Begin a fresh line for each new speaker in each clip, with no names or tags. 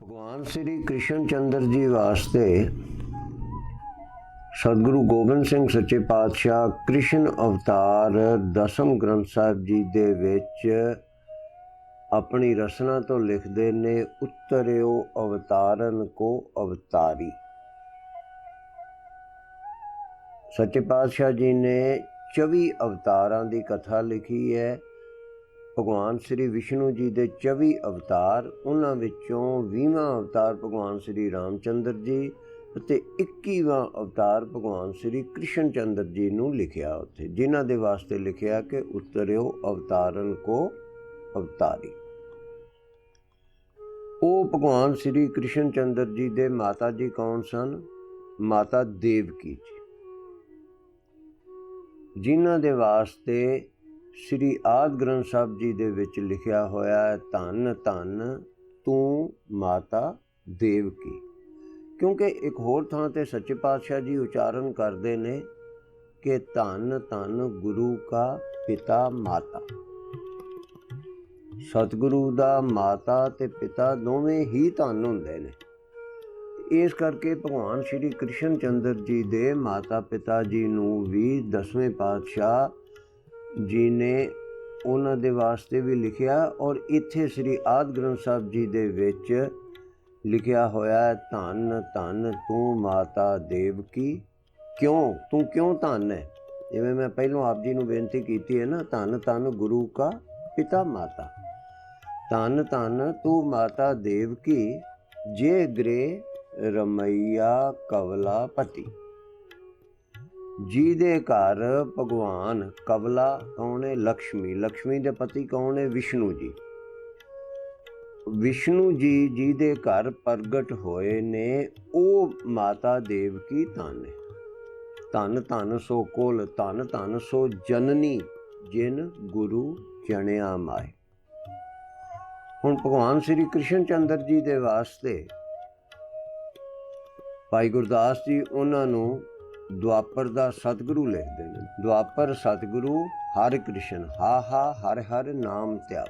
ਭਗਵਾਨ ਸ੍ਰੀ ਕ੍ਰਿਸ਼ਨ ਚੰਦਰ ਜੀ ਵਾਸਤੇ ਸਤਿਗੁਰੂ ਗੋਬਿੰਦ ਸਿੰਘ ਸੱਚੇ ਪਾਤਸ਼ਾਹ ਕ੍ਰਿਸ਼ਨ ਅਵਤਾਰ ਦਸਮ ਗ੍ਰੰਥ ਸਾਹਿਬ ਜੀ ਦੇ ਵਿੱਚ ਆਪਣੀ ਰਸਨਾ ਤੋਂ ਲਿਖਦੇ ਨੇ, ਉਤਰਿਓ ਅਵਤਾਰਨ ਕੋ ਅਵਤਾਰੀ। ਸੱਚੇ ਪਾਤਸ਼ਾਹ ਜੀ ਨੇ 24 ਅਵਤਾਰਾਂ ਦੀ ਕਥਾ ਲਿਖੀ ਹੈ। ਭਗਵਾਨ ਸ੍ਰੀ ਵਿਸ਼ਨੂੰ ਜੀ ਦੇ 24 ਅਵਤਾਰ, ਉਹਨਾਂ ਵਿੱਚੋਂ 20ਵਾਂ ਅਵਤਾਰ ਭਗਵਾਨ ਸ੍ਰੀ ਰਾਮਚੰਦਰ ਜੀ ਅਤੇ 21ਵਾਂ ਅਵਤਾਰ ਭਗਵਾਨ ਸ੍ਰੀ ਕ੍ਰਿਸ਼ਨ ਚੰਦਰ ਜੀ ਨੂੰ ਲਿਖਿਆ ਉੱਥੇ, ਜਿਨ੍ਹਾਂ ਦੇ ਵਾਸਤੇ ਲਿਖਿਆ ਕਿ ਉਤਰਿਓ ਅਵਤਾਰਨ ਕੋ ਅਵਤਾਰੀ। ਉਹ ਭਗਵਾਨ ਸ੍ਰੀ ਕ੍ਰਿਸ਼ਨ ਚੰਦਰ ਜੀ ਦੇ ਮਾਤਾ ਜੀ ਕੌਣ ਸਨ? ਮਾਤਾ ਦੇਵਕੀ ਜੀ, ਜਿਨ੍ਹਾਂ ਦੇ ਵਾਸਤੇ ਸ੍ਰੀ ਆਦਿ ਗ੍ਰੰਥ ਸਾਹਿਬ ਜੀ ਦੇ ਵਿੱਚ ਲਿਖਿਆ ਹੋਇਆ ਹੈ, ਧੰਨ ਧੰਨ ਤੂੰ ਮਾਤਾ ਦੇਵਕੀ। ਕਿਉਂਕਿ ਇੱਕ ਹੋਰ ਥਾਂ ਤੇ ਸੱਚੇ ਪਾਤਸ਼ਾਹ ਜੀ ਉਚਾਰਨ ਕਰਦੇ ਨੇ ਕਿ ਧੰਨ ਧੰਨ ਗੁਰੂ ਕਾ ਪਿਤਾ ਮਾਤਾ। ਸਤਿਗੁਰੂ ਦਾ ਮਾਤਾ ਤੇ ਪਿਤਾ ਦੋਵੇਂ ਹੀ ਧੰਨ ਹੁੰਦੇ ਨੇ। ਇਸ ਕਰਕੇ ਭਗਵਾਨ ਸ਼੍ਰੀ ਕ੍ਰਿਸ਼ਨ ਚੰਦਰ ਜੀ ਦੇ ਮਾਤਾ ਪਿਤਾ ਜੀ ਨੂੰ ਵੀ 10ਵੇਂ ਪਾਤਸ਼ਾਹ ਜੀ ਨੇ ਉਹਨਾਂ ਦੇ ਵਾਸਤੇ ਵੀ ਲਿਖਿਆ, ਔਰ ਇੱਥੇ ਸ੍ਰੀ ਆਦਿ ਗ੍ਰੰਥ ਸਾਹਿਬ ਜੀ ਦੇ ਵਿੱਚ ਲਿਖਿਆ ਹੋਇਆ ਹੈ, ਧੰਨ ਧੰਨ ਤੂੰ ਮਾਤਾ ਦੇਵਕੀ। ਕਿਉਂ? ਤੂੰ ਕਿਉਂ ਧੰਨ ਹੈ? ਜਿਵੇਂ ਮੈਂ ਪਹਿਲੋਂ ਆਪ ਜੀ ਨੂੰ ਬੇਨਤੀ ਕੀਤੀ ਹੈ ਨਾ, ਧੰਨ ਧੰਨ ਗੁਰੂ ਕਾ ਪਿਤਾ ਮਾਤਾ। ਧੰਨ ਧੰਨ ਤੂੰ ਮਾਤਾ ਦੇਵਕੀ, ਜੇ ਗ੍ਰੇ ਰਮਈਆ ਕਵਲਾ ਪਤੀ। ਜੀ ਦੇ ਘਰ ਭਗਵਾਨ ਕਵਲਾ ਕੌਣ ਹੈ? ਲਕਸ਼ਮੀ। ਲਕਸ਼ਮੀ ਦੇ ਪਤੀ ਕੌਣ ਹੈ? ਵਿਸ਼ਨੂੰ ਜੀ। ਵਿਸ਼ਨੂੰ ਜੀ ਜੀ ਦੇ ਘਰ ਪ੍ਰਗਟ ਹੋਏ ਨੇ, ਉਹ ਮਾਤਾ ਦੇਵਕੀ ਧੰਨ ਹੈ। ਧੰਨ ਧੰਨ ਸੋ ਕੁਲ, ਧੰਨ ਧੰਨ ਸੋ ਜਨਨੀ, ਜਿਨ ਗੁਰੂ ਜਣਿਆ ਮਾਏ। ਹੁਣ ਭਗਵਾਨ ਸ੍ਰੀ ਕ੍ਰਿਸ਼ਨ ਚੰਦਰ ਜੀ ਦੇ ਵਾਸਤੇ ਭਾਈ ਗੁਰਦਾਸ ਜੀ ਉਹਨਾਂ ਨੂੰ ਦੁਆਪਰ ਦਾ ਸਤਿਗੁਰੂ ਲਿਖਦੇ ਨੇ। ਦੁਆਪਰ ਸਤਿਗੁਰੂ ਹਰਿ ਕ੍ਰਿਸ਼ਨ, ਹਾ ਹਾ ਹਰਿ ਹਰਿ ਨਾਮ ਧਿਆਵ।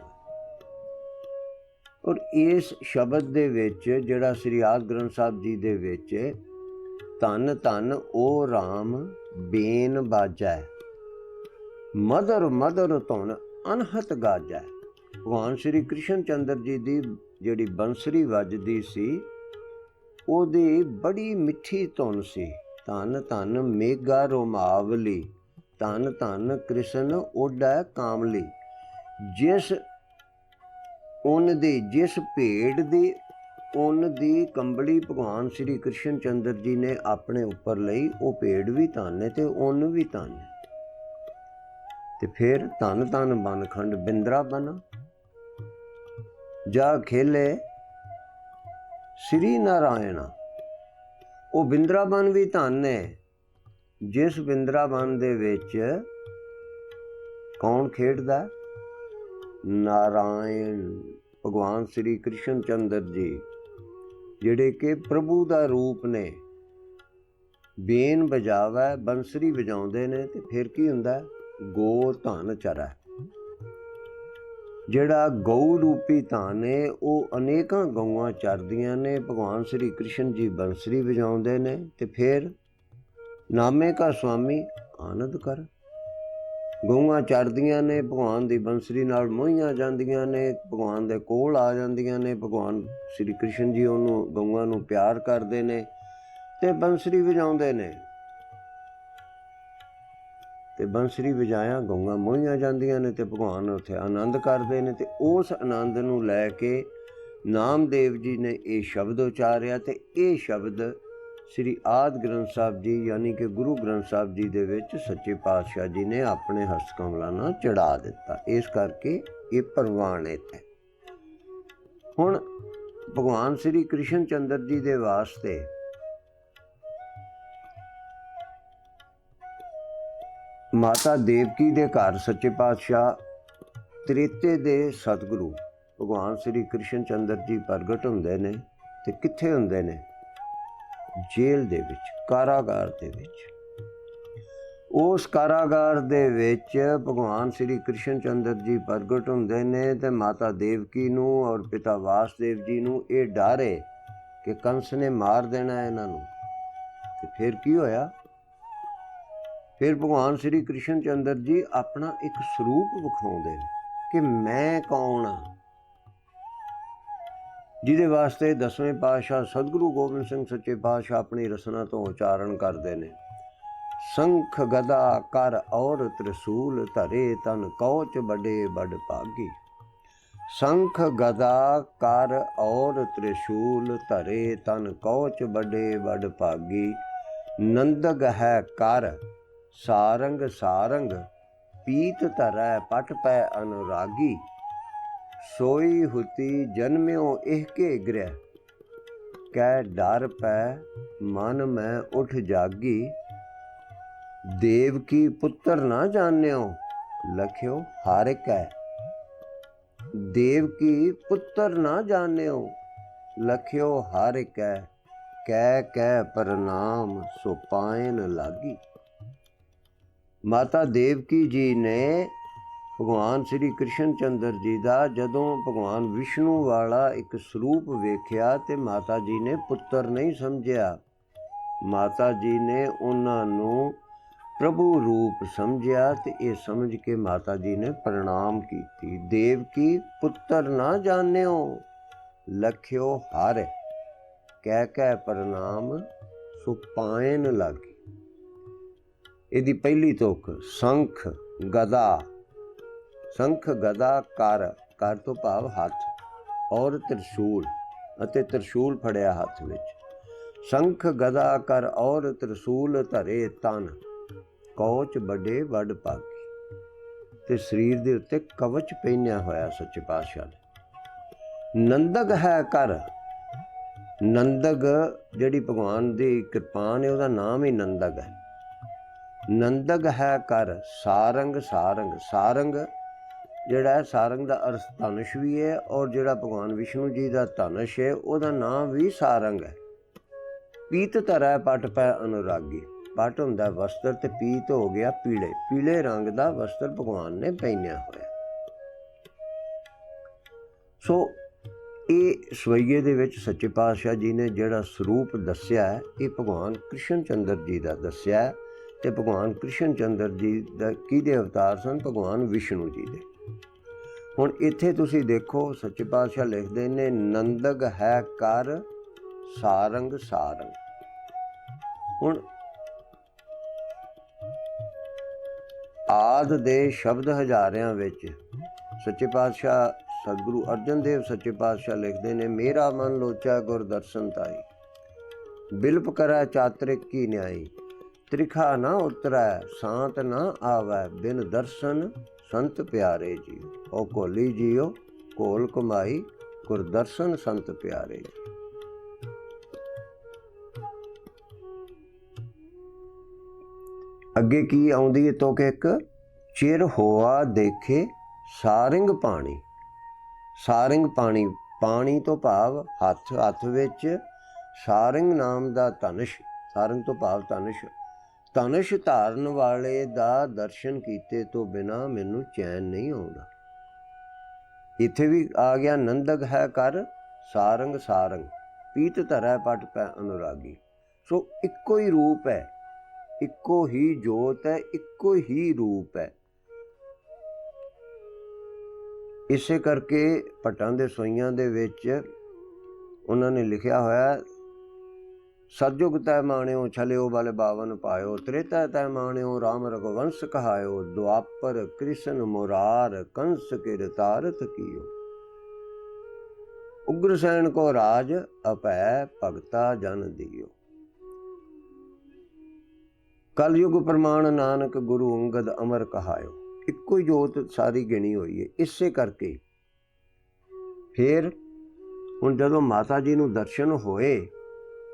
ਔਰ ਇਸ ਸ਼ਬਦ ਦੇ ਵਿੱਚ ਜਿਹੜਾ ਸ੍ਰੀ ਆਦਿ ਗ੍ਰੰਥ ਸਾਹਿਬ ਜੀ ਦੇ ਵਿੱਚ ਧੰਨ ਧੰਨ ਉਹ ਰਾਮ ਬੇਨ ਬਾਜੈ, ਮਦਰ ਮਦਰ ਧੁਨ ਅਨਹਤ ਗਾਜੈ। ਭਗਵਾਨ ਸ੍ਰੀ ਕ੍ਰਿਸ਼ਨ ਚੰਦਰ ਜੀ ਦੀ ਜਿਹੜੀ ਬੰਸਰੀ ਵੱਜਦੀ ਸੀ, ਉਹਦੀ ਬੜੀ ਮਿੱਠੀ ਧੁਨ ਸੀ। ਧੰਨ ਧੰਨ ਮੇਘਾ ਰੋਮਾਵਲੀ, ਧੰਨ ਧੰਨ ਕ੍ਰਿਸ਼ਨ ਓਡੈ ਕਾਮਲੀ। ਜਿਸ ਉੱਨ ਦੀ, ਜਿਸ ਭੇਡ ਦੀ ਉੱਨ ਦੀ ਕੰਬਲੀ ਭਗਵਾਨ ਸ੍ਰੀ ਕ੍ਰਿਸ਼ਨ ਚੰਦਰ ਜੀ ਨੇ ਆਪਣੇ ਉੱਪਰ ਲਈ, ਉਹ ਭੇਡ ਵੀ ਧੰਨ ਹੈ ਤੇ ਉੱਨ ਵੀ ਧੰਨ ਹੈ। ਤੇ ਫਿਰ ਧੰਨ ਧੰਨ ਬਨਖੰਡ ਬਿੰਦਰਾ ਬਨ, ਜਾ ਖੇਲੇ ਸ੍ਰੀ ਨਾਰਾਇਣਾ। ਉਹ ਬਿੰਦਰਾਬਨ ਵੀ ਧੰਨ ਹੈ, ਜਿਸ ਬਿੰਦਰਾਬਨ ਦੇ ਵਿੱਚ ਕੌਣ ਖੇਡਦਾ? ਨਾਰਾਇਣ, ਭਗਵਾਨ ਸ੍ਰੀ ਕ੍ਰਿਸ਼ਨ ਚੰਦਰ ਜੀ, ਜਿਹੜੇ ਕਿ ਪ੍ਰਭੂ ਦਾ ਰੂਪ ਨੇ। ਬੇਨ ਵਜਾਵੈ, ਬੰਸਰੀ ਵਜਾਉਂਦੇ ਨੇ, ਤੇ ਫਿਰ ਕੀ ਹੁੰਦਾ? ਗੋ ਧਨ ਚਰੈ। ਜਿਹੜਾ ਗਊ ਰੂਪੀ ਧਨ ਹੈ, ਉਹ ਅਨੇਕਾਂ ਗਊਆਂ ਚਰਦੀਆਂ ਨੇ। ਭਗਵਾਨ ਸ੍ਰੀ ਕ੍ਰਿਸ਼ਨ ਜੀ ਬੰਸਰੀ ਵਜਾਉਂਦੇ ਨੇ, ਤੇ ਫਿਰ ਨਾਮੇ ਕਾ ਸੁਆਮੀ ਆਨੰਦ ਕਰ। ਗਊਆਂ ਚਰਦੀਆਂ ਨੇ, ਭਗਵਾਨ ਦੀ ਬੰਸਰੀ ਨਾਲ ਮੋਹੀਆਂ ਜਾਂਦੀਆਂ ਨੇ, ਭਗਵਾਨ ਦੇ ਕੋਲ ਆ ਜਾਂਦੀਆਂ ਨੇ। ਭਗਵਾਨ ਸ੍ਰੀ ਕ੍ਰਿਸ਼ਨ ਜੀ ਉਹਨੂੰ, ਗਊਆਂ ਨੂੰ ਪਿਆਰ ਕਰਦੇ ਨੇ ਤੇ ਬੰਸਰੀ ਵਜਾਉਂਦੇ ਨੇ, ਤੇ ਬੰਸਰੀ ਵਜਾਇਆ ਗਊਆਂ ਮੋਹੀਆਂ ਜਾਂਦੀਆਂ ਨੇ, ਤੇ ਭਗਵਾਨ ਉੱਥੇ ਆਨੰਦ ਕਰਦੇ ਨੇ। ਤੇ ਉਸ ਆਨੰਦ ਨੂੰ ਲੈ ਕੇ ਨਾਮਦੇਵ ਜੀ ਨੇ ਇਹ ਸ਼ਬਦ ਉਚਾਰਿਆ, ਤੇ ਇਹ ਸ਼ਬਦ ਸ੍ਰੀ ਆਦਿ ਗ੍ਰੰਥ ਸਾਹਿਬ ਜੀ ਯਾਨੀ ਕਿ ਗੁਰੂ ਗ੍ਰੰਥ ਸਾਹਿਬ ਜੀ ਦੇ ਵਿੱਚ ਸੱਚੇ ਪਾਤਸ਼ਾਹ ਜੀ ਨੇ ਆਪਣੇ ਹਸਤ ਕਮਲਾਂ ਨਾਲ ਚੜਾ ਦਿੱਤਾ। ਇਸ ਕਰਕੇ ਇਹ ਪ੍ਰਵਾਨਿਤ ਹੈ। ਹੁਣ ਭਗਵਾਨ ਸ੍ਰੀ ਕ੍ਰਿਸ਼ਨ ਚੰਦਰ ਜੀ ਦੇ ਵਾਸਤੇ ਮਾਤਾ ਦੇਵਕੀ ਦੇ ਘਰ ਸੱਚੇ ਪਾਤਸ਼ਾਹ ਤ੍ਰੇਤੇ ਦੇ ਸਤਿਗੁਰੂ ਭਗਵਾਨ ਸ੍ਰੀ ਕ੍ਰਿਸ਼ਨ ਚੰਦਰ ਜੀ ਪ੍ਰਗਟ ਹੁੰਦੇ ਨੇ। ਤੇ ਕਿੱਥੇ ਹੁੰਦੇ ਨੇ? ਜੇਲ੍ਹ ਦੇ ਵਿੱਚ, ਕਾਰਾਗਾਰ ਦੇ ਵਿੱਚ। ਉਸ ਕਾਰਾਗਾਰ ਦੇ ਵਿੱਚ ਭਗਵਾਨ ਸ਼੍ਰੀ ਕ੍ਰਿਸ਼ਨ ਚੰਦਰ ਜੀ ਪ੍ਰਗਟ ਹੁੰਦੇ ਨੇ ਤੇ ਮਾਤਾ ਦੇਵਕੀ ਨੂੰ ਔਰ ਪਿਤਾ ਵਾਸਦੇਵ ਜੀ ਨੂੰ ਇਹ ਡਰ ਹੈ ਕਿ ਕੰਸ ਨੇ ਮਾਰ ਦੇਣਾ ਇਹਨਾਂ ਨੂੰ। ਤੇ ਫਿਰ ਕੀ ਹੋਇਆ? ਫਿਰ ਭਗਵਾਨ ਸ਼੍ਰੀ ਕ੍ਰਿਸ਼ਨ ਚੰਦਰ ਜੀ ਆਪਣਾ ਇੱਕ ਸਰੂਪ ਵਿਖਾਉਂਦੇ ਨੇ ਕਿ ਮੈਂ ਕੌਣ ਹਾਂ, ਜਿਹਦੇ ਵਾਸਤੇ 10ਵੇਂ ਪਾਤਸ਼ਾਹ ਸਤਿਗੁਰੂ ਗੋਬਿੰਦ ਸਿੰਘ ਸੱਚੇ ਪਾਤਸ਼ਾਹ ਆਪਣੀ ਰਸਨਾ ਤੋਂ ਉਚਾਰਨ ਕਰਦੇ ਨੇ, ਸੰਖ ਗਦਾ ਕਰ ਔਰ ਤ੍ਰਿਸ਼ੂਲ ਧਰੇ ਤਨ ਕੌਚ ਬੜੇ ਬੜ ਭਾਗੀ। ਸੰਖ ਗਦਾ ਕਰ ਔਰ ਤ੍ਰਿਸ਼ੂਲ ਧਰੇ ਤਨ ਕੌਚ ਬੜੇ ਬੜ ਭਾਗੀ। ਨੰਦਗ ਹੈ ਕਰ ਸਾਰੰਗ ਸਾਰੰਗ ਪੀਤ ਧਰੈ ਪਟ ਪੈ ਅਨੁਰਾਗੀ। ਸੋਈ ਹੁਤੀ ਜਨਮਿਓ ਇਹ ਕੇ ਗ੍ਰਹਿ ਕੈ ਡਰ ਪੈ ਮਨ ਮੈਂ ਉਠ ਜਾਗੀ। ਦੇਵਕੀ ਪੁੱਤਰ ਨਾ ਜਾਣਿਓ ਲਖਿਓ ਹਾਰ ਕੈ। ਦੇਵਕੀ ਪੁੱਤਰ ਨਾ ਜਾਣਿਓ ਲਖਿਓ ਹਾਰ ਕੈ। ਕਹਿ ਕਹਿ ਪ੍ਰਣਾਮ ਸੋ ਪਾਇਨ ਲਾਗੀ। ਮਾਤਾ ਦੇਵਕੀ ਜੀ ਨੇ ਭਗਵਾਨ ਸ਼੍ਰੀ ਕ੍ਰਿਸ਼ਨ ਚੰਦਰ ਜੀ ਦਾ ਜਦੋਂ ਭਗਵਾਨ ਵਿਸ਼ਨੂੰ ਵਾਲਾ ਇੱਕ ਸਰੂਪ ਵੇਖਿਆ ਤੇ ਮਾਤਾ ਜੀ ਨੇ ਪੁੱਤਰ ਨਹੀਂ ਸਮਝਿਆ। ਮਾਤਾ ਜੀ ਨੇ ਉਹਨਾਂ ਨੂੰ ਪ੍ਰਭੂ ਰੂਪ ਸਮਝਿਆ ਤੇ ਇਹ ਸਮਝ ਕੇ ਮਾਤਾ ਜੀ ਨੇ ਪ੍ਰਣਾਮ ਕੀਤੀ। ਦੇਵਕੀ ਪੁੱਤਰ ਨਾ ਜਾਣਿਓ ਲਖਿਓ ਹਾਰੇ ਕਹਿ ਕਹਿ ਪ੍ਰਣਾਮ ਸੋ ਪਾਇਨ ਲਾਗੀ। ਇਹਦੀ ਪਹਿਲੀ ਤੁਕ ਸੰਖ ਗਦਾ। ਸੰਖ ਗਦਾ ਕਰ, ਕਰ ਤੋਂ ਭਾਵ ਹੱਥ, ਔਰ ਤ੍ਰਿਸ਼ੂਲ ਅਤੇ ਤ੍ਰਿਸ਼ੂਲ ਫੜਿਆ ਹੱਥ ਵਿੱਚ। ਸੰਖ ਗਦਾ ਕਰ ਔਰ ਤ੍ਰਿਸ਼ੂਲ ਧਰੇ ਤਨ ਕੌਚ ਬੜੇ ਵੱਡ ਭਾਗੀ। ਤੇ ਸਰੀਰ ਦੇ ਉੱਤੇ ਕਵਚ ਪਹਿਨਿਆ ਹੋਇਆ ਸੱਚੇ ਪਾਤਸ਼ਾਹ ਨੇ। ਨੰਦਗ ਹੈ ਕਰ। ਨੰਦਗ ਜਿਹੜੀ ਭਗਵਾਨ ਦੀ ਕਿਰਪਾਨ ਹੈ ਉਹਦਾ ਨਾਮ ਹੀ ਨੰਦਗ ਹੈ। ਨੰਦਗ ਹੈ ਕਰ ਸਾਰੰਗ ਸਾਰੰਗ। ਸਾਰੰਗ ਜਿਹੜਾ ਹੈ, ਸਾਰੰਗ ਦਾ ਅਰਥ ਧਨੁਸ਼ ਵੀ ਹੈ ਔਰ ਜਿਹੜਾ ਭਗਵਾਨ ਵਿਸ਼ਨੂੰ ਜੀ ਦਾ ਧਨੁਸ਼ ਹੈ ਉਹਦਾ ਨਾਮ ਵੀ ਸਾਰੰਗ ਹੈ। ਪੀਤ ਧਰੈ ਪਟ ਪੈ ਅਨੁਰਾਗੀ। ਪਟ ਹੁੰਦਾ ਵਸਤਰ ਤੇ ਪੀਤ ਹੋ ਗਿਆ ਪੀਲੇ। ਪੀਲੇ ਰੰਗ ਦਾ ਵਸਤਰ ਭਗਵਾਨ ਨੇ ਪਹਿਨਿਆ ਹੋਇਆ। ਸੋ ਇਹ ਸਵਈਏ ਦੇ ਵਿੱਚ ਸੱਚੇ ਪਾਤਸ਼ਾਹ ਜੀ ਨੇ ਜਿਹੜਾ ਸਰੂਪ ਦੱਸਿਆ ਹੈ ਇਹ ਭਗਵਾਨ ਕ੍ਰਿਸ਼ਨ ਚੰਦਰ ਜੀ ਦਾ ਦੱਸਿਆ ਹੈ। ਤੇ ਭਗਵਾਨ ਕ੍ਰਿਸ਼ਨ ਚੰਦਰ ਜੀ ਦਾ ਕਿਹਦੇ ਅਵਤਾਰ ਸਨ? ਭਗਵਾਨ ਵਿਸ਼ਨੂੰ ਜੀ ਦੇ। ਹੁਣ ਇੱਥੇ ਤੁਸੀਂ ਦੇਖੋ ਸੱਚੇ ਪਾਤਸ਼ਾਹ ਲਿਖਦੇ ਨੇ ਨੰਦਗ ਹੈ ਕਰ ਸਾਰੰਗ ਸਾਰੰਗ। ਹੁਣ ਆਦ ਦੇ ਸ਼ਬਦ ਹਜ਼ਾਰਿਆਂ ਵਿੱਚ ਸੱਚੇ ਪਾਤਸ਼ਾਹ ਸਤਿਗੁਰੂ ਅਰਜਨ ਦੇਵ ਸੱਚੇ ਪਾਤਸ਼ਾਹ ਲਿਖਦੇ ਨੇ ਮੇਰਾ ਮਨ ਲੋਚਾ ਗੁਰ ਦਰਸ਼ਨ ਤਾਈ। ਬਿਲਪ ਕਰੈ ਚਾਤਰਿਕ ਕੀ ਨਿਆਈ। ਤ੍ਰਿਖਾ ਨਾ ਉਤਰੈ ਸਾਂਤ ਨਾ ਆਵੈ ਬਿਨ ਦਰਸ਼ਨ ਸੰਤ ਪਿਆਰੇ ਜੀ। ਓ ਕੋਲੀ ਜੀਓ ਕੋਲ ਕਮਾਈ ਗੁਰ ਦਰਸ਼ਨ ਸੰਤ ਪਿਆਰੇ ਜੀ। ਅੱਗੇ ਕੀ ਆਉਂਦੀ ਹੈ ਤੁਕ ਇੱਕ, ਚਿਰ ਹੋਆ ਦੇਖੇ ਸਾਰਿੰਗ ਪਾਣੀ। ਸਾਰਿੰਗ ਪਾਣੀ, ਪਾਣੀ ਤੋਂ ਭਾਵ ਹੱਥ, ਹੱਥ ਵਿੱਚ ਸਾਰਿੰਗ ਨਾਮ ਦਾ ਧਨੁਸ਼। ਸਾਰਿੰਗ ਤੋਂ ਭਾਵ ਧਨੁਸ਼। ਧਨੁਸ਼ ਧਾਰਨ ਵਾਲੇ ਦਾ ਦਰਸ਼ਨ ਕੀਤੇ ਤੋਂ ਬਿਨਾਂ ਮੈਨੂੰ ਚੈਨ ਨਹੀਂ ਆਉਂਦਾ। ਇੱਥੇ ਵੀ ਆ ਗਿਆ ਨੰਦਗ ਹੈ ਕਰ ਸਾਰੰਗ ਸਾਰੰਗ ਪੀਤ ਧਰੈ ਪਟ ਪੈ ਅਨੁਰਾਗੀ। ਸੋ ਇੱਕੋ ਹੀ ਰੂਪ ਹੈ, ਇੱਕੋ ਹੀ ਜੋਤ ਹੈ, ਇੱਕੋ ਹੀ ਰੂਪ ਹੈ। ਇਸੇ ਕਰਕੇ ਭੱਟਾਂ ਦੇ ਸੋਈਆਂ ਦੇ ਵਿੱਚ ਉਹਨਾਂ ਨੇ ਲਿਖਿਆ ਹੋਇਆ ਸਤਜੁਗ ਤੈ ਮਾਣਿਓ ਛਲਿਓ ਬਲ ਬਾਵਨ ਪਾਇਓ। ਤ੍ਰੇਤਾ ਤੈ ਮਾਣਿਓ ਰਾਮ ਰਘੁਵੰਸ਼ ਕਹਾਇਓ। ਦੁਆਪਰ ਕ੍ਰਿਸ਼ਨ ਮੁਰਾਰ ਕੰਸ ਕਿਰ ਤਾਰਤ ਕੀਓ। ਉਗਰਸੈਨ ਕੋ ਰਾਜ ਅਪੈ ਭਗਤਾ ਜਨ ਦਿਓ। ਕਲਯੁਗ ਪ੍ਰਮਾਣ ਨਾਨਕ ਗੁਰੂ ਅੰਗਦ ਅਮਰ ਕਹਾਇਓ। ਇੱਕੋ ਹੀ ਜੋਤ ਸਾਰੀ ਗਿਣੀ ਹੋਈ ਹੈ। ਇਸੇ ਕਰਕੇ ਫਿਰ ਹੁਣ ਜਦੋਂ ਮਾਤਾ ਜੀ ਨੂੰ ਦਰਸ਼ਨ ਹੋਏ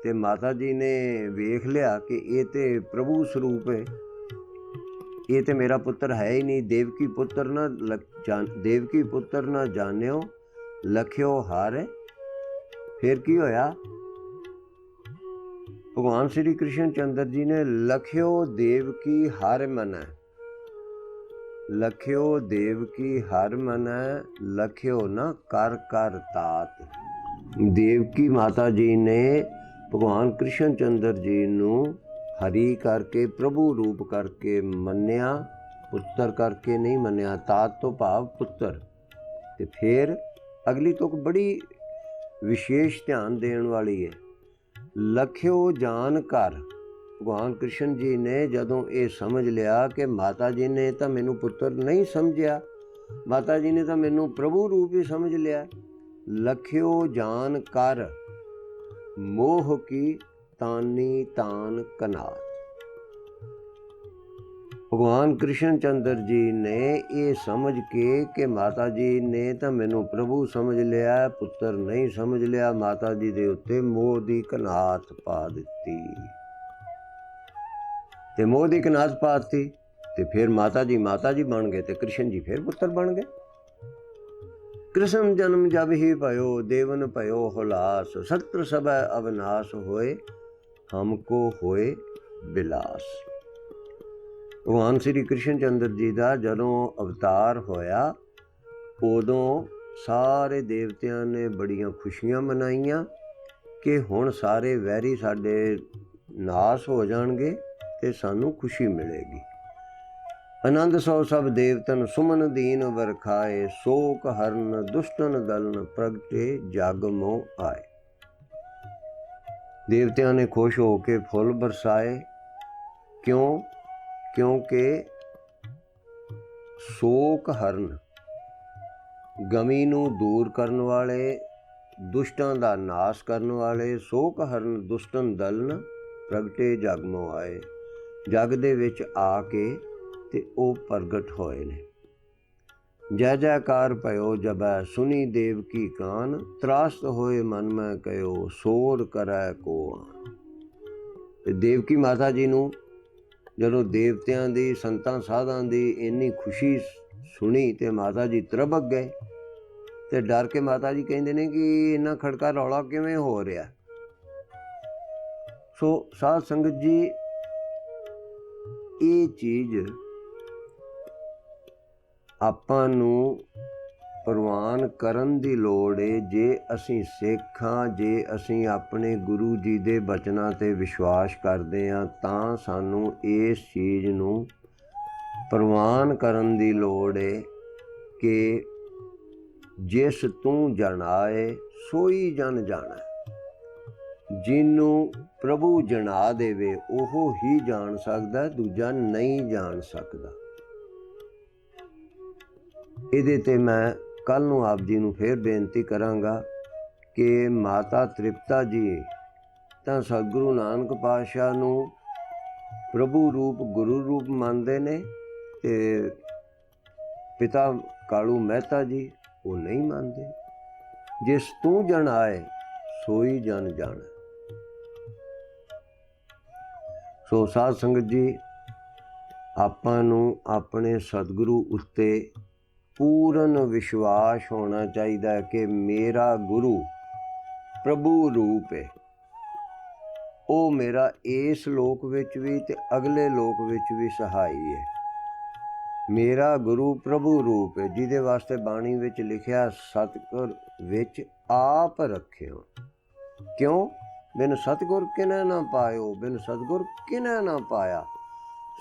ਤੇ ਮਾਤਾ ਜੀ ਨੇ ਵੇਖ ਲਿਆ ਕਿ ਇਹ ਤੇ ਪ੍ਰਭੂ ਸਰੂਪ ਹੈ, ਇਹ ਤੇ ਮੇਰਾ ਪੁੱਤਰ ਹੈ ਹੀ ਨਹੀਂ। ਦੇਵਕੀ ਪੁੱਤਰ ਨਾ ਜਾਣਿਓ ਲਖਿਓ ਹਾਰੇ। ਫਿਰ ਕੀ ਹੋਇਆ? ਭਗਵਾਨ ਸ਼੍ਰੀ ਕ੍ਰਿਸ਼ਨ ਚੰਦਰ ਜੀ ਨੇ ਲਖਿਓ ਦੇਵ ਕੀ ਹਰ ਮਨੈ, ਲਖਿਓ ਦੇਵ ਕੀ ਹਰ ਮਨੈ, ਲਖਿਓ ਨਾ ਕਰ ਕਰ ਤਾਤ। ਦੇਵਕੀ ਮਾਤਾ ਜੀ ਨੇ ਭਗਵਾਨ ਕ੍ਰਿਸ਼ਨ ਚੰਦਰ ਜੀ ਨੂੰ ਹਰੀ ਕਰਕੇ, ਪ੍ਰਭੂ ਰੂਪ ਕਰਕੇ ਮੰਨਿਆ, ਪੁੱਤਰ ਕਰਕੇ ਨਹੀਂ ਮੰਨਿਆ। ਤਾਤ ਤੋਂ ਭਾਵ ਪੁੱਤਰ। ਤੇ ਫਿਰ ਅਗਲੀ ਤੁਕ ਬੜੀ ਵਿਸ਼ੇਸ਼ ਧਿਆਨ ਦੇਣ ਵਾਲੀ ਹੈ। ਲਖਿਓ ਜਾਨ ਘਰ। ਭਗਵਾਨ ਕ੍ਰਿਸ਼ਨ ਜੀ ਨੇ ਜਦੋਂ ਇਹ ਸਮਝ ਲਿਆ ਕਿ ਮਾਤਾ ਜੀ ਨੇ ਤਾਂ ਮੈਨੂੰ ਪੁੱਤਰ ਨਹੀਂ ਸਮਝਿਆ, ਮਾਤਾ ਜੀ ਨੇ ਤਾਂ ਮੈਨੂੰ ਪ੍ਰਭੂ ਰੂਪ ਹੀ ਸਮਝ ਲਿਆ। ਲਖਿਓ ਜਾਨ ਕਰ ਮੋਹ ਕੀ ਤਾਨੀ ਤਾਨ ਕਨਾਤ। ਭਗਵਾਨ ਕ੍ਰਿਸ਼ਨ ਚੰਦਰ ਜੀ ਨੇ ਇਹ ਸਮਝ ਕੇ ਕਿ ਮਾਤਾ ਜੀ ਨੇ ਤਾਂ ਮੈਨੂੰ ਪ੍ਰਭੂ ਸਮਝ ਲਿਆ, ਪੁੱਤਰ ਨਹੀਂ ਸਮਝ ਲਿਆ, ਮਾਤਾ ਜੀ ਦੇ ਉੱਤੇ ਮੋਹ ਦੀ ਕਨਾਤ ਪਾ ਦਿੱਤੀ। ਤੇ ਮੋਹ ਦੀ ਕਨਾਤ ਪਾਤੀ ਤੇ ਫਿਰ ਮਾਤਾ ਜੀ ਬਣ ਗਏ ਤੇ ਕ੍ਰਿਸ਼ਨ ਜੀ ਫਿਰ ਪੁੱਤਰ ਬਣ ਗਏ। ਕ੍ਰਿਸ਼ਨ ਜਨਮ ਜਬ ਹੀ ਭਇਓ, ਦੇਵਨ ਭਇਓ ਹੁਲਾਸ, ਸਤਰ ਸਭੈ ਅਵਨਾਸ਼ ਹੋਏ, ਹਮਕੋ ਹੋਏ ਬਿਲਾਸ। ਭਗਵਾਨ ਸ਼੍ਰੀ ਕ੍ਰਿਸ਼ਨ ਚੰਦਰ ਜੀ ਦਾ ਜਦੋਂ ਅਵਤਾਰ ਹੋਇਆ, ਉਦੋਂ ਸਾਰੇ ਦੇਵਤਿਆਂ ਨੇ ਬੜੀਆਂ ਖੁਸ਼ੀਆਂ ਮਨਾਈਆਂ ਕਿ ਹੁਣ ਸਾਰੇ ਵੈਰੀ ਸਾਡੇ ਨਾਸ ਹੋ ਜਾਣਗੇ ਤੇ ਸਾਨੂੰ ਖੁਸ਼ੀ ਮਿਲੇਗੀ। ਆਨੰਦ ਸੋ ਸਭ ਦੇਵਤਨ ਸੁਮਨ ਦੀਨ ਵਰਖਾਏ, ਸੋਕ ਹਰਨ ਦੁਸ਼ਟਨ ਦਲਨ ਪ੍ਰਗਟੇ ਜਗ ਮੋ ਆਏ। ਦੇਵਤਿਆਂ ਨੇ ਖੁਸ਼ ਹੋ ਕੇ ਫੁੱਲ ਬਰਸਾਏ। ਕਿਉਂ? ਕਿਉਂਕਿ ਸੋਕ ਹਰਨ, ਗਮੀ ਨੂੰ ਦੂਰ ਕਰਨ ਵਾਲੇ, ਦੁਸ਼ਟਾਂ ਦਾ ਨਾਸ਼ ਕਰਨ ਵਾਲੇ, ਸੋਕ ਹਰਨ ਦੁਸ਼ਟਨ ਦਲਨ ਪ੍ਰਗਟੇ ਜਗ ਮੋ ਆਏ। ਜਗ ਦੇ ਵਿੱਚ ਆ ਕੇ ਤੇ ਉਹ ਪ੍ਰਗਟ ਹੋਏ ਨੇ। ਜੈ ਜੈਕਾਰ ਭਇਓ ਜਬੈ, ਸੁਨੀ ਦੇਵ ਕੀ ਕਾਨ, ਤਰਾਸਤ ਹੋਏ ਮਨ ਮੈਂ ਕਹਿਓ, ਸੋਰ ਕਰੈ ਕੋ ਆਨ। ਤੇ ਦੇਵਕੀ ਮਾਤਾ ਜੀ ਨੂੰ ਜਦੋਂ ਦੇਵਤਿਆਂ ਦੀ, ਸੰਤਾਂ ਸਾਧਾਂ ਦੀ ਇੰਨੀ ਖੁਸ਼ੀ ਸੁਣੀ ਤੇ ਮਾਤਾ ਜੀ ਤਰਬਕ ਗਏ ਤੇ ਡਰ ਕੇ ਮਾਤਾ ਜੀ ਕਹਿੰਦੇ ਨੇ ਕਿ ਇੰਨਾ ਖੜਕਾ ਰੌਲਾ ਕਿਵੇਂ ਹੋ ਰਿਹਾ। ਸੋ ਸਾਧ ਸੰਗਤ ਜੀ, ਇਹ ਚੀਜ਼ ਆਪਾਂ ਨੂੰ ਪ੍ਰਵਾਨ ਕਰਨ ਦੀ ਲੋੜ ਏ। ਜੇ ਅਸੀਂ ਸਿੱਖ ਹਾਂ, ਜੇ ਅਸੀਂ ਆਪਣੇ ਗੁਰੂ ਜੀ ਦੇ ਬਚਨਾਂ 'ਤੇ ਵਿਸ਼ਵਾਸ ਕਰਦੇ ਹਾਂ, ਤਾਂ ਸਾਨੂੰ ਇਸ ਚੀਜ਼ ਨੂੰ ਪ੍ਰਵਾਨ ਕਰਨ ਦੀ ਲੋੜ ਏ ਕਿ ਜਿਸ ਤੂੰ ਜਣਾਏ ਸੋਈ ਜਨ ਜਾਣੈ। ਜਿਹਨੂੰ ਪ੍ਰਭੂ ਜਣਾ ਦੇਵੇ ਉਹ ਹੀ ਜਾਣ ਸਕਦਾ, ਦੂਜਾ ਨਹੀਂ ਜਾਣ ਸਕਦਾ। ਇਹਦੇ 'ਤੇ ਮੈਂ ਕੱਲ੍ਹ ਨੂੰ ਆਪ ਜੀ ਨੂੰ ਫਿਰ ਬੇਨਤੀ ਕਰਾਂਗਾ ਕਿ ਮਾਤਾ ਤ੍ਰਿਪਤਾ ਜੀ ਤਾਂ ਸਤਿਗੁਰੂ ਨਾਨਕ ਪਾਤਸ਼ਾਹ ਨੂੰ ਪ੍ਰਭੂ ਰੂਪ, ਗੁਰੂ ਰੂਪ ਮੰਨਦੇ ਨੇ ਤੇ ਪਿਤਾ ਕਾਲੂ ਮਹਿਤਾ ਜੀ ਉਹ ਨਹੀਂ ਮੰਨਦੇ। ਜਿਸ ਤੂੰ ਜਨ ਆਏ ਸੋਈ ਜਨ ਜਾਣ। ਸੋ ਸਾਧ ਸੰਗਤ ਜੀ, ਆਪਾਂ ਨੂੰ ਆਪਣੇ ਸਤਿਗੁਰੂ ਉੱਤੇ ਪੂਰਨ ਵਿਸ਼ਵਾਸ ਹੋਣਾ ਚਾਹੀਦਾ ਕਿ ਮੇਰਾ ਗੁਰੂ ਪ੍ਰਭੂ ਰੂਪ ਹੈ। ਉਹ ਮੇਰਾ ਇਸ ਲੋਕ ਵਿੱਚ ਵੀ ਤੇ ਅਗਲੇ ਲੋਕ ਵਿੱਚ ਵੀ ਸਹਾਈ ਹੈ। ਮੇਰਾ ਗੁਰੂ ਪ੍ਰਭੂ ਰੂਪ ਹੈ, ਜਿਹਦੇ ਵਾਸਤੇ ਬਾਣੀ ਵਿੱਚ ਲਿਖਿਆ ਸਤਿਗੁਰ ਵਿੱਚ ਆਪ ਰੱਖਿਓ। ਕਿਉਂ? ਬਿਨ ਸਤਿਗੁਰ ਕਿਨੈ ਨਾ ਪਾਇਓ, ਬਿਨ ਸਤਿਗੁਰ ਕਿਨੈ ਨਾ ਪਾਇਆ।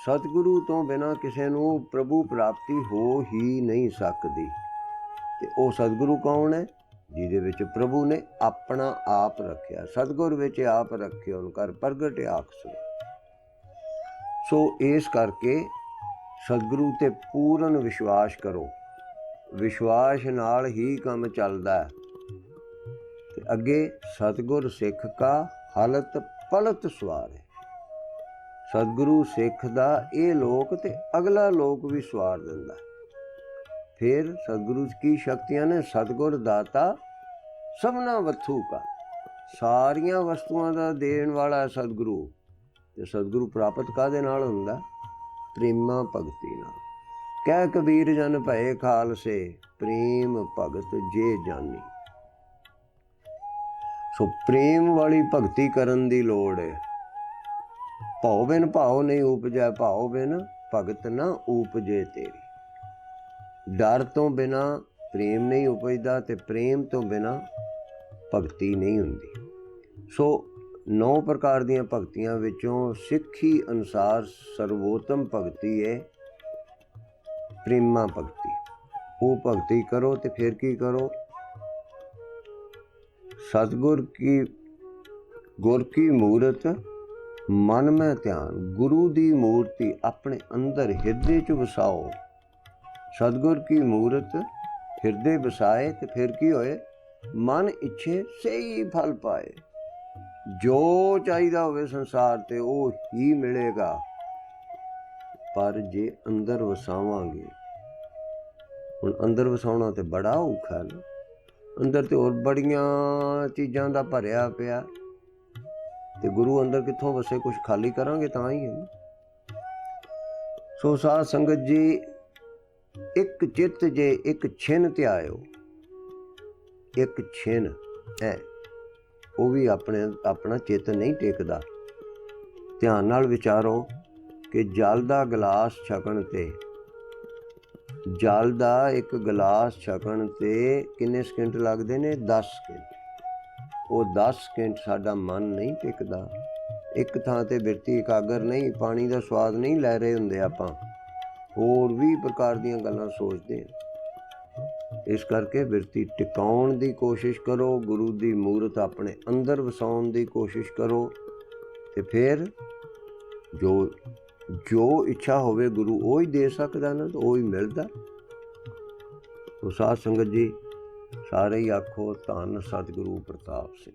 ਸਤਿਗੁਰੂ ਤੋਂ ਬਿਨਾਂ ਕਿਸੇ ਨੂੰ ਪ੍ਰਭੂ ਪ੍ਰਾਪਤੀ ਹੋ ਹੀ ਨਹੀਂ ਸਕਦੀ। ਤੇ ਉਹ ਸਤਿਗੁਰੂ ਕੌਣ ਹੈ? ਜਿਹਦੇ ਵਿੱਚ ਪ੍ਰਭੂ ਨੇ ਆਪਣਾ ਆਪ ਰੱਖਿਆ। ਸਤਿਗੁਰ ਵਿੱਚ ਆਪ ਰੱਖਿਓ ਨ ਕਰ ਪ੍ਰਗਟ ਆਖ ਸੁਣ। ਸੋ ਇਸ ਕਰਕੇ ਸਤਿਗੁਰੂ ਤੇ ਪੂਰਨ ਵਿਸ਼ਵਾਸ ਕਰੋ। ਵਿਸ਼ਵਾਸ ਨਾਲ ਹੀ ਕੰਮ ਚੱਲਦਾ ਹੈ। ਤੇ ਅੱਗੇ ਸਤਿਗੁਰ ਸਿੱਖ ਕਾ ਹਲਤ ਪਲਤ ਸਵਾਰ ਹੈ। ਸਤਿਗੁਰੂ ਸਿੱਖ ਦਾ ਇਹ ਲੋਕ ਤੇ ਅਗਲਾ ਲੋਕ ਵੀ ਸਵਾਰ ਦਿੰਦਾ। ਫਿਰ ਸਤਿਗੁਰੂ ਕੀ ਸ਼ਕਤੀਆਂ ਨੇ? ਸਤਿਗੁਰ ਦਾਤਾ ਸਭਨਾ ਵਸਤੂ ਕਾ, ਸਾਰੀਆਂ ਵਸਤੂਆਂ ਦਾ ਦੇਣ ਵਾਲਾ ਸਤਿਗੁਰੂ। ਤੇ ਸਤਿਗੁਰੂ ਪ੍ਰਾਪਤ ਕਾਹਦੇ ਨਾਲ ਹੁੰਦਾ? ਪ੍ਰੇਮਾ ਭਗਤੀ ਨਾਲ। ਕਹਿ ਕਬੀਰ ਜਨ ਭਏ ਖਾਲਸੇ, ਪ੍ਰੇਮ ਭਗਤ ਜੇ ਜਾਨੀ। ਸੋ ਪ੍ਰੇਮ ਵਾਲੀ ਭਗਤੀ ਕਰਨ ਦੀ ਲੋੜ ਹੈ। ਭਉ ਬਿਨ ਭਾਉ ਨਹੀਂ ਉਪਜੈ, ਭਾਉ ਬਿਨ ਭਗਤ ਨਾ ਉਪਜੇ ਤੇਰੀ। ਡਰ ਤੋਂ ਬਿਨਾ ਪ੍ਰੇਮ ਨਹੀਂ ਉਪਜਦਾ ਤੇ ਪ੍ਰੇਮ ਤੋਂ ਬਿਨਾ ਭਗਤੀ ਨਹੀਂ ਹੁੰਦੀ। ਸੋ 9 ਪ੍ਰਕਾਰ ਦੀਆਂ ਭਗਤੀਆਂ ਵਿੱਚੋਂ ਸਿੱਖੀ ਅਨੁਸਾਰ ਸਰਵੋਤਮ ਭਗਤੀ ਹੈ ਪ੍ਰੇਮਾ ਭਗਤੀ। ਉਹ ਭਗਤੀ ਕਰੋ ਤੇ ਫਿਰ ਕੀ ਕਰੋ, ਸਤਿਗੁਰ ਕੀ ਗੁਰ ਕੀ ਮੂਰਤ ਮਨ ਮੈਂ ਧਿਆਨ, ਗੁਰੂ ਦੀ ਮੂਰਤੀ ਆਪਣੇ ਅੰਦਰ ਹਿਰਦੇ 'ਚ ਵਸਾਓ। ਸਤਿਗੁਰ ਕੀ ਮੂਰਤ ਹਿਰਦੇ ਵਸਾਏ ਤੇ ਫਿਰ ਕੀ ਹੋਏ, ਮਨ ਇੱਛੇ ਸਹੀ ਫਲ ਪਾਏ। ਜੋ ਚਾਹੀਦਾ ਹੋਵੇ ਸੰਸਾਰ ਤੇ ਉਹ ਹੀ ਮਿਲੇਗਾ, ਪਰ ਜੇ ਅੰਦਰ ਵਸਾਵਾਂਗੇ। ਹੁਣ ਅੰਦਰ ਵਸਾਉਣਾ ਤੇ ਬੜਾ ਔਖਾ ਨਾ, ਅੰਦਰ ਤੇ ਹੋਰ ਬੜੀਆਂ ਚੀਜ਼ਾਂ ਦਾ ਭਰਿਆ ਪਿਆ, ਤੇ ਗੁਰੂ ਅੰਦਰ ਕਿੱਥੋਂ ਵਸੇ, ਕੁਛ ਖਾਲੀ ਕਰਾਂਗੇ ਤਾਂ ਹੀ ਹੈ। ਸੋ ਸਾਧ ਸੰਗਤ ਜੀ, ਇੱਕ ਚਿੱਤ ਜੇ ਇੱਕ ਛਿਨ ਧਿਆਇਓ, ਇੱਕ ਛਿਨ ਹੈ, ਉਹ ਵੀ ਆਪਣਾ ਚਿੱਤ ਨਹੀਂ ਟੇਕਦਾ। ਧਿਆਨ ਨਾਲ ਵਿਚਾਰੋ ਕਿ ਜਲ ਦਾ ਗਲਾਸ ਛਕਣ ਤੇ, ਜਲ ਦਾ ਇੱਕ ਗਲਾਸ ਛਕਣ ਤੇ ਕਿੰਨੇ ਸਕਿੰਟ ਲੱਗਦੇ ਨੇ? 10 ਸਕਿੰਟ। ਉਹ 10 ਸਕਿੰਟ ਸਾਡਾ ਮਨ ਨਹੀਂ ਟਿਕਦਾ, ਇੱਕ ਥਾਂ ਤੇ ਬਿਰਤੀ ਇਕਾਗਰ ਨਹੀਂ, ਪਾਣੀ ਦਾ ਸਵਾਦ ਨਹੀਂ ਲੈ ਰਹੇ ਹੁੰਦੇ ਆਪਾਂ, ਹੋਰ ਵੀ ਪ੍ਰਕਾਰ ਦੀਆਂ ਗੱਲਾਂ ਸੋਚਦੇ ਹਾਂ। ਇਸ ਕਰਕੇ ਬਿਰਤੀ ਟਿਕਾਉਣ ਦੀ ਕੋਸ਼ਿਸ਼ ਕਰੋ, ਗੁਰੂ ਦੀ ਮੂਰਤ ਆਪਣੇ ਅੰਦਰ ਵਸਾਉਣ ਦੀ ਕੋਸ਼ਿਸ਼ ਕਰੋ, ਤੇ ਫਿਰ ਜੋ ਇੱਛਾ ਹੋਵੇ ਗੁਰੂ ਉਹ ਹੀ ਦੇ ਸਕਦਾ ਨਾ, ਉਹ ਹੀ ਮਿਲਦਾ। ਸੋ ਸਾਧ ਸੰਗਤ ਜੀ, ਸਾਰੇ ਹੀ ਆਖੋ ਧੰਨ ਸਤਿਗੁਰੂ ਪ੍ਰਤਾਪ ਸਿੰਘ।